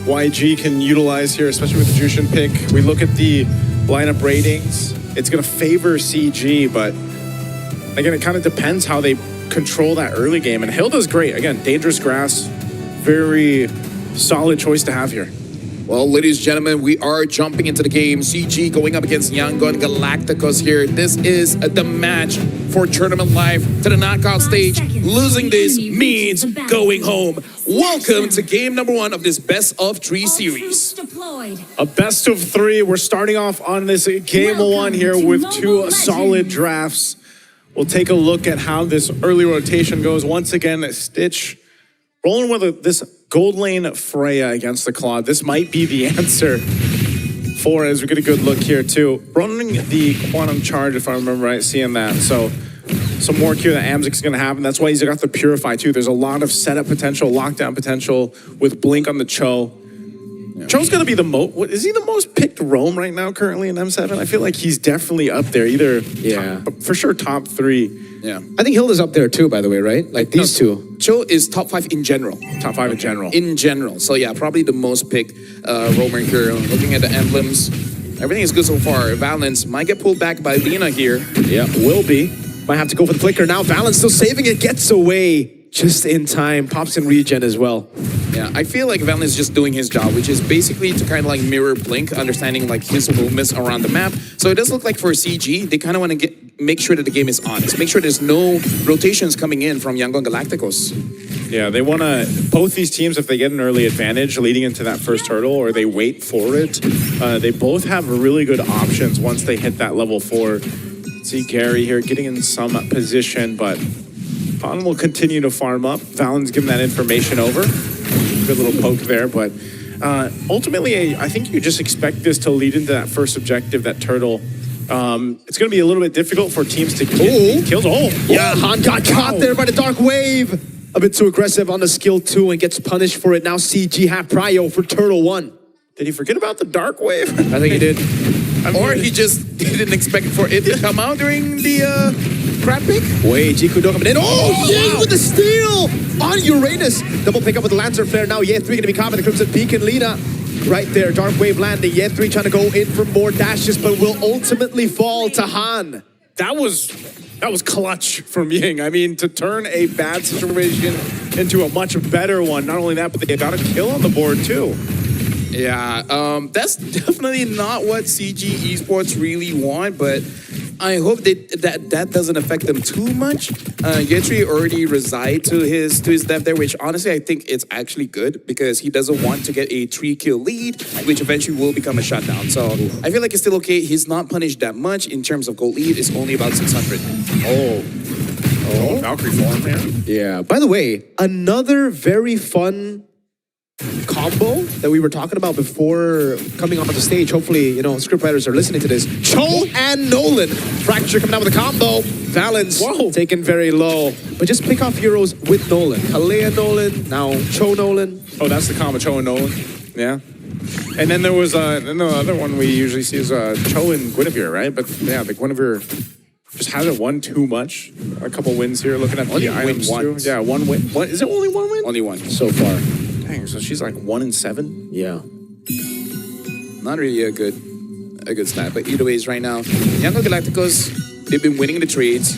YG can utilize here, especially with the Jushin pick. We look at the lineup ratings. It's going to favor CG, but again, it kind of depends how they control that early game. And Hilda's great. Again, dangerous grass, very solid choice to have here. Well, ladies and gentlemen, we are jumping into the game. CG going up against Yangon Galacticos here. This is the match for Tournament Life to the knockout stage. Losing this means going home. Welcome to game number 1 of this best of 3 series. A best of 3. We're starting off on this game 1 here with 2 solid drafts. We'll take a look at how this early rotation goes. Once again, Stitch rolling with this gold lane Freya against the Claude. This might be the answer for it as we get a good look here too. Running the Quantum Charge, if I remember right, seeing that. So some more here that Amzic's going to have, and that's why he's got the Purify too. There's a lot of setup potential, lockdown potential with Blink on the Cho. Yeah. Cho's going to be the most, is he the most picked roam right now currently in M7? I feel like he's definitely up there, either, for sure top 3. Yeah, I think Hilda's up there too, by the way, right? Like these two. Cho is top 5 in general. Top 5 in general. In general. So yeah, probably the most picked roamer here. Looking at the emblems, everything is good so far. Valence might get pulled back by Lina here. Yeah, will be. Might have to go for the flicker now. Valence still saving it, gets away just in time. Pops in regen as well. Yeah, I feel like Valence is just doing his job, which is basically to kind of like mirror Blink, understanding like his movements around the map. So it does look like for CG, they kind of want to make sure that the game is honest. Make sure there's no rotations coming in from Yangon Galacticos. Yeah, they want to, both these teams, if they get an early advantage leading into that first hurdle or they wait for it, they both have really good options once they hit that level 4. See Gary here getting in some position, but Han will continue to farm up. Valen's giving that information over. Good little poke there, but ultimately, I think you just expect this to lead into that first objective, that turtle. It's going to be a little bit difficult for teams to get kills. Oh, yeah, Han got caught there by the Dark Wave. A bit too aggressive on the skill 2 and gets punished for it. Now CG have prio for turtle 1. Did he forget about the Dark Wave? I think he did. Or he just didn't expect for it to come out during the crab pick. Wait, Jikudo coming in. Oh, Yay with the steal on Uranus. Double pick up with the Lancer Flare. Now Ye3 going to be caught by the Crimson Peak and Lina. Right there, Dark Wave landing. Ye3 trying to go in for more dashes, but will ultimately fall to Han. That was clutch from Ying. I mean, to turn a bad situation into a much better one. Not only that, but they got a kill on the board too. Yeah, that's definitely not what CG Esports really want, but I hope that doesn't affect them too much. Ye3 already resigned to his death there, which honestly I think it's actually good because he doesn't want to get a 3-kill lead, which eventually will become a shutdown. So I feel like it's still okay. He's not punished that much in terms of gold lead. It's only about 600. Oh, Valkyrie form, man. Yeah. By the way, another very fun combo that we were talking about before coming onto the stage. Hopefully, you know, scriptwriters are listening to this. Cho and Nolan. Fracture coming out with a combo. Valence taken very low. But just pick off heroes with Nolan. Kalea Nolan, now Cho Nolan. Oh, that's the combo, Cho and Nolan. Yeah. And then there was then the other one we usually see is Cho and Guinevere, right? But yeah, the Guinevere just hasn't won too much. A couple wins here, looking at the items too. Yeah, 1 win. What, is it only 1 win? Only 1 so far. Dang, so she's like 1-7? Yeah. Not really a good stat, but either ways right now, Yangon Galacticos, they've been winning the trades.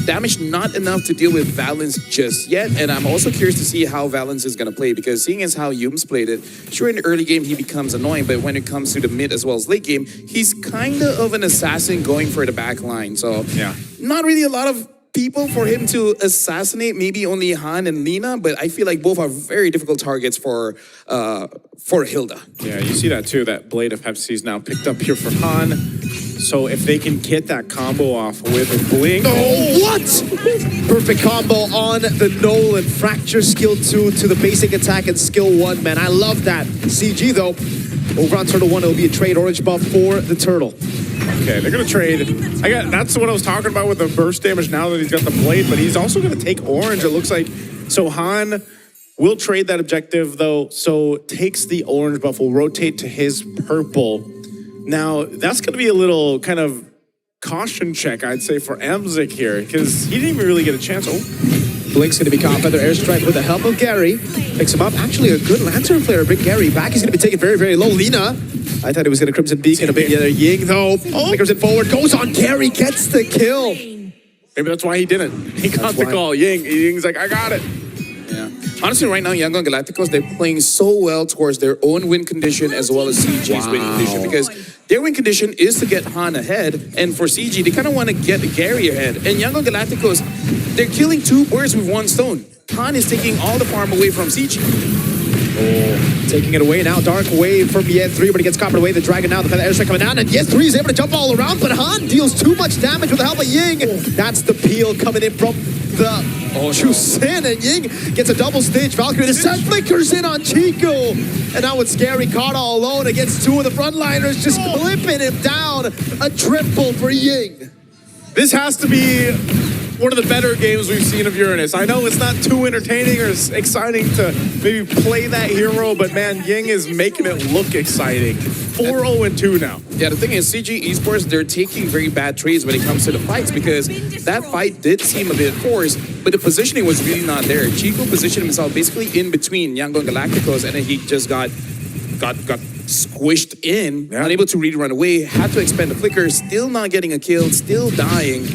Damage not enough to deal with Valence just yet, and I'm also curious to see how Valence is going to play, because seeing as how Yums played it, sure in the early game he becomes annoying, but when it comes to the mid as well as late game, he's kind of an assassin going for the back line, so yeah, not really a lot of people for him to assassinate, maybe only Han and Lina, but I feel like both are very difficult targets for Hilda. Yeah, you see that too, that Blade of Pepsi's now picked up here for Han. So if they can get that combo off with a Blink. Oh, what? Perfect combo on the Nolan. Fracture skill 2 to the basic attack and skill 1, man. I love that. CG though, over on Turtle 1, it'll be a trade orange buff for the Turtle. Okay, they're gonna trade. That's what I was talking about with the burst damage now that he's got the blade, but he's also gonna take orange, it looks like. So Han will trade that objective though, so takes the orange buff, will rotate to his purple. Now, that's gonna be a little kind of caution check, I'd say, for Amzik here, because he didn't even really get a chance. Oh, Blink's going to be caught. Feather airstrike with the help of Gary. Picks him up. Actually, a good Lantern Flare. Bring Gary back. He's going to be taken very, very low. Lina. I thought he was going to Crimson Beacon a bit. Yeah, Ying, though. Flickers it forward. Goes on Gary. Gets the kill. Maybe that's why he didn't. He got the call. Ying's like, I got it. Yeah. Honestly, right now, Yangon Galacticos, they're playing so well towards their own win condition as well as CG's win condition, because their win condition is to get Han ahead, and for CG, they kind of want to get Gary ahead. And Yangon Galacticos, they're killing 2 birds with 1 stone. Han is taking all the farm away from CG. Taking it away now. Dark Wave from Yen3, but he gets caught away. The Dragon now. The Feather airstrike coming down, and Yen3 is able to jump all around, but Han deals too much damage with the help of Ying. That's the peel coming in from the Chusin, and Ying gets a double stage Valkyrie. The set flickers in on Chico, and now it's Gary caught all alone against 2 of the frontliners, just clipping him down. A triple for Ying. This has to be one of the better games we've seen of Uranus. I know it's not too entertaining or exciting to maybe play that hero, but man, Ying is making it look exciting. 4-0-2 now. Yeah, the thing is, CG Esports, they're taking very bad trades when it comes to the fights, because that fight did seem a bit forced, but the positioning was really not there. Chico positioned himself basically in between Yangon Galacticos, and then he just got squished in, unable to really run away, had to expend the flicker, still not getting a kill, still dying.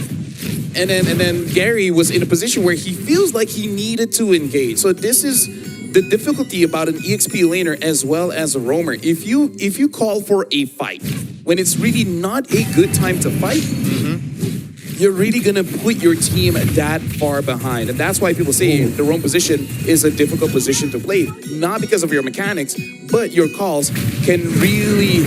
And then Gary was in a position where he feels like he needed to engage. So this is the difficulty about an EXP laner as well as a roamer. If you call for a fight when it's really not a good time to fight, you're really gonna put your team that far behind. And that's why people say the roam position is a difficult position to play. Not because of your mechanics, but your calls can really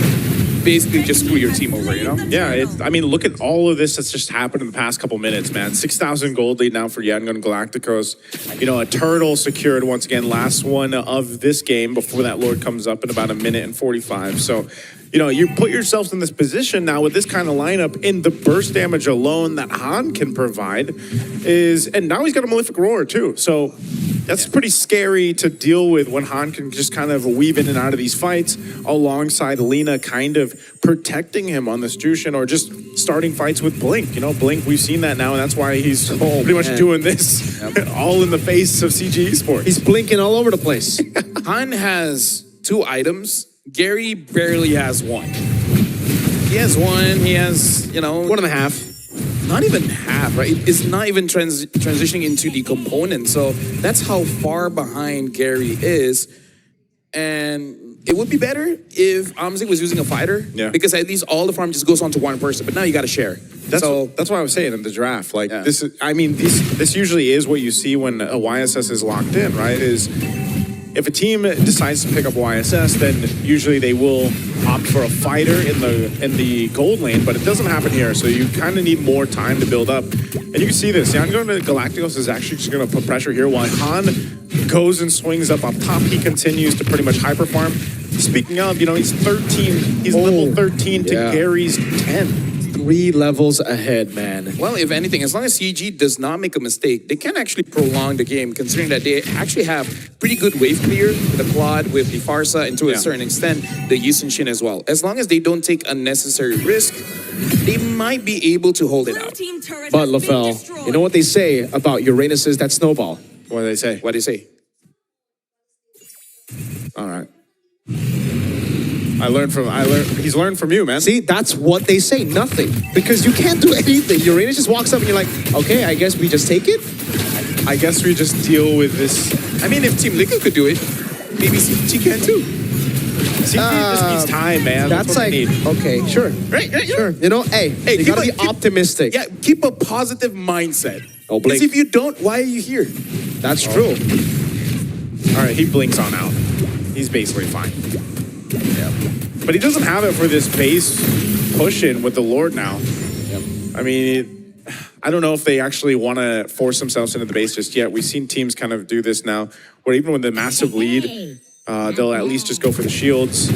basically just screw your team over, you know? Yeah, I mean, look at all of this that's just happened in the past couple minutes, man. 6,000 gold lead now for Yangon Galacticos. You know, a turtle secured once again, last one of this game before that Lord comes up in about 1:45. So, you know, you put yourselves in this position now with this kind of lineup, in the burst damage alone that Han can provide is, and now he's got a Malefic Roar too. So that's pretty scary to deal with when Han can just kind of weave in and out of these fights alongside Lina kind of protecting him on this Jushin, or just starting fights with Blink. You know, Blink, we've seen that now, and that's why he's pretty much doing this all in the face of CG Esports. He's blinking all over the place. Han has 2 items. Gary barely has 1. He has 1. He has, you know, 1.5. Not even half, right? It's not even transitioning into the component. So that's how far behind Gary is. And it would be better if Amzik was using a fighter, because at least all the farm just goes on to one person. But now you got to share. That's what I was saying in the draft. Like this is, I mean, this usually is what you see when a YSS is locked in, right? Is if a team decides to pick up YSS, then usually they will opt for a fighter in the gold lane, but it doesn't happen here, so you kind of need more time to build up. And you can see this. Yangon Galacticos is actually just going to put pressure here while Han goes and swings up top. He continues to pretty much hyper farm. Speaking of, you know, he's 13. He's level 13 to Gary's 10. 3 levels ahead, man. Well, if anything, as long as CG does not make a mistake, they can actually prolong the game, considering that they actually have pretty good wave clear, the Claude with the Farsa, and to a certain extent, the Yusenshin as well. As long as they don't take unnecessary risk, they might be able to hold it out. But LaFell, you know what they say about Uranus's that snowball? What do they say? What do they say? All right. He's learned from you, man. See, that's what they say, nothing. Because you can't do anything. Uranus just walks up and you're like, okay, I guess we just take it? I guess we just deal with this. I mean, if Team Liquid could do it, maybe CG can too. CG just needs time, man. That's like, okay, sure. Right, sure. You know, hey, you gotta be optimistic. Yeah, keep a positive mindset. Oh, Blink. Because if you don't, why are you here? That's true. All right, he blinks on out. He's basically fine. Yeah. But he doesn't have it for this base push-in with the Lord now. Yep. I mean, I don't know if they actually want to force themselves into the base just yet. We've seen teams kind of do this now, where even with the massive lead, they'll at least just go for the shields.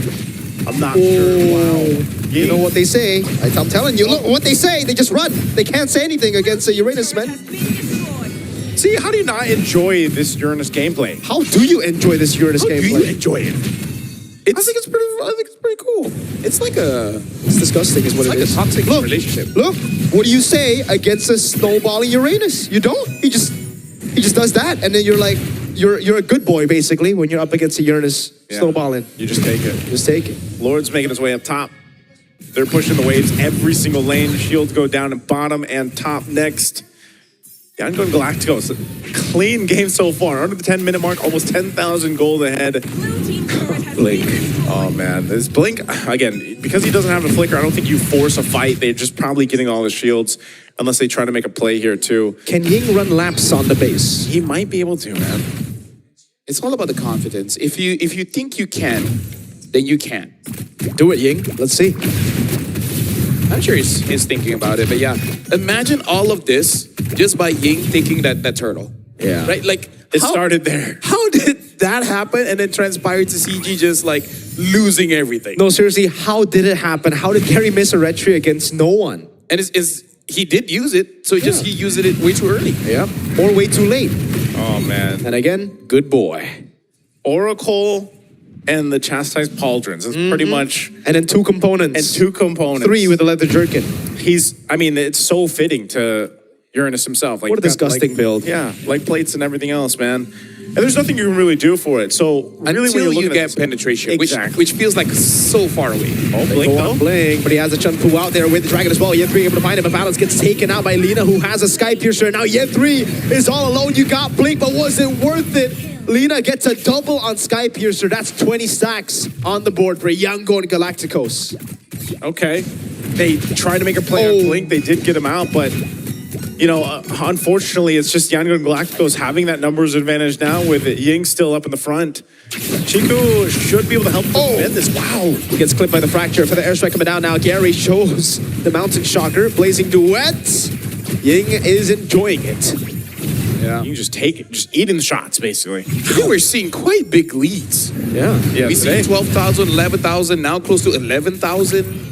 I'm not sure. Wow. You know what they say. I'm telling you, look what they say. They just run. They can't say anything against the Uranus, man. See, how do you not enjoy this Uranus gameplay? How do you enjoy this Uranus gameplay? How do you enjoy it? I think it's pretty cool. It's like it's disgusting is what it is. It's like a toxic relationship. Look, what do you say against a snowballing Uranus? You don't? You just He just does that, and then you're like, you're a good boy basically when you're up against a Uranus snowballing. You just take it. Just take it. Lord's making his way up top. They're pushing the waves every single lane. Shields go down at bottom and top next. Yangon Galacticos, clean game so far. Under the 10-minute mark, almost 10,000 gold ahead. Blink. Oh, man. This Blink, again, because he doesn't have a flicker, I don't think you force a fight. They're just probably getting all the shields, unless they try to make a play here, too. Can Ying run laps on the base? He might be able to, man. It's all about the confidence. If you think you can, then you can. Do it, Ying. Let's see. I'm sure he's thinking about it, but yeah. Imagine all of this just by Ying taking that turtle. Yeah. Right? Like, It started there. How did that happen and then transpired to CG just like losing everything? No, seriously, how did it happen? How did Gary miss a red tree against no one? And he did use it, so he used it way too early. Yeah. Or way too late. Oh, man. And again, good boy. Oracle and the Chastised Pauldrons. It's pretty much... And then two components. And two components. 3 with the leather jerkin. It's so fitting to Uranus himself. Like, What a disgusting build. Yeah, like plates and everything else, man. And there's nothing you can really do for it. So really, when Until you're you looking at get this, penetration, exactly. which feels like so far away. Oh, Blink Go though. on, Blink, but he has a Chun-Fu out there with the Dragon as well. Yen 3 able to find him, but Balance gets taken out by Lina, who has a Sky Piercer. Now Yen 3 is all alone. You got Blink, but was it worth it? Lina gets a double on Sky Piercer. That's 20 stacks on the board for Yangon Galacticos. Okay. They tried to make a play on Blink. They did get him out, but unfortunately, it's just Yangon Galacticos having that numbers advantage now with Ying still up in the front. Chico should be able to help defend this. Wow. He gets clipped by the fracture for the airstrike coming down now. Gary shows the Mountain Shocker. Blazing Duet. Ying is enjoying it. Yeah. You can just take it, just eating the shots, basically. I think we're seeing quite big leads. Yeah. We see 12,000, 11,000, now close to 11,000.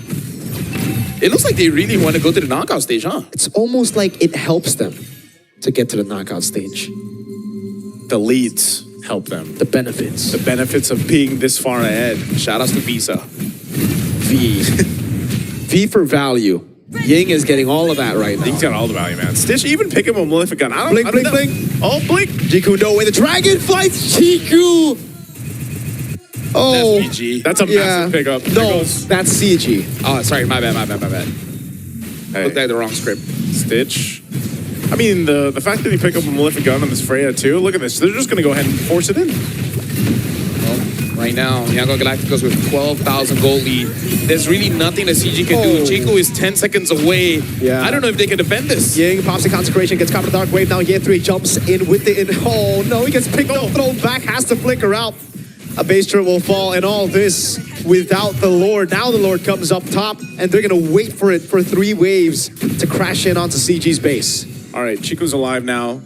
It looks like they really want to go to the knockout stage, huh? It's almost like it helps them to get to the knockout stage. The leads help them. The benefits. The benefits of being this far ahead. Shout outs to Visa. V. V for value. Ying is getting all of that right now. He's got all the value, man. Stitch even pick him a Malefic gun. I don't Blink, know. blink, blink. Oh, Blink. Jiku, no way. The Dragon fights Chiku. Oh, That's PG. That's a massive pickup. There No, goes that's CG. Oh, sorry, my bad. Hey, Looked like the wrong script. Stitch. I mean, the fact that he picked up a Malefic gun on this Freya, too. Look at this. They're just going to go ahead and force it in. Right now, Yangon Galacticos with 12,000 gold lead. There's really nothing that CG can do. Chico is 10 seconds away. Yeah. I don't know if they can defend this. Ying pops the Consecration, gets caught in the Dark Wave. Now Yen 3 jumps in with it. Oh, no, he gets picked up, thrown back, has to flicker out. A base turret will fall, and all this without the Lord. Now the Lord comes up top, and they're going to wait for it for 3 waves to crash in onto CG's base. All right, Chico's alive now.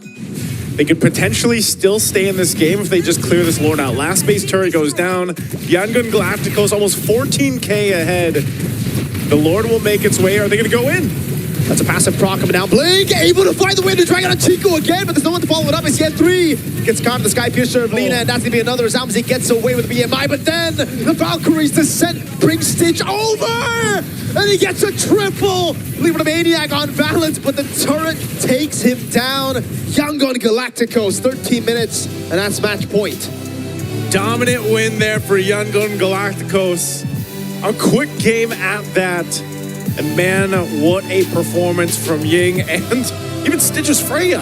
They could potentially still stay in this game if they just clear this Lord out. Last base turret goes down. Yangon Galacticos almost 14K ahead. The Lord will make its way. Are they going to go in? That's a passive proc coming down. Blink able to find the way to Dragon on Chico again, but there's no one to follow it up. It's Yen 3. Gets caught in the Sky Piercer of Lina, and that's going to be another as Amzi gets away with BMI. But then the Valkyrie's descent brings Stitch over, and he gets a triple. Leaving a Maniac on balance, but the turret takes him down. Yangon Galacticos, 13 minutes, and that's match point. Dominant win there for Yangon Galacticos. A quick game at that. And man, what a performance from Ying and even Stitch's Freya.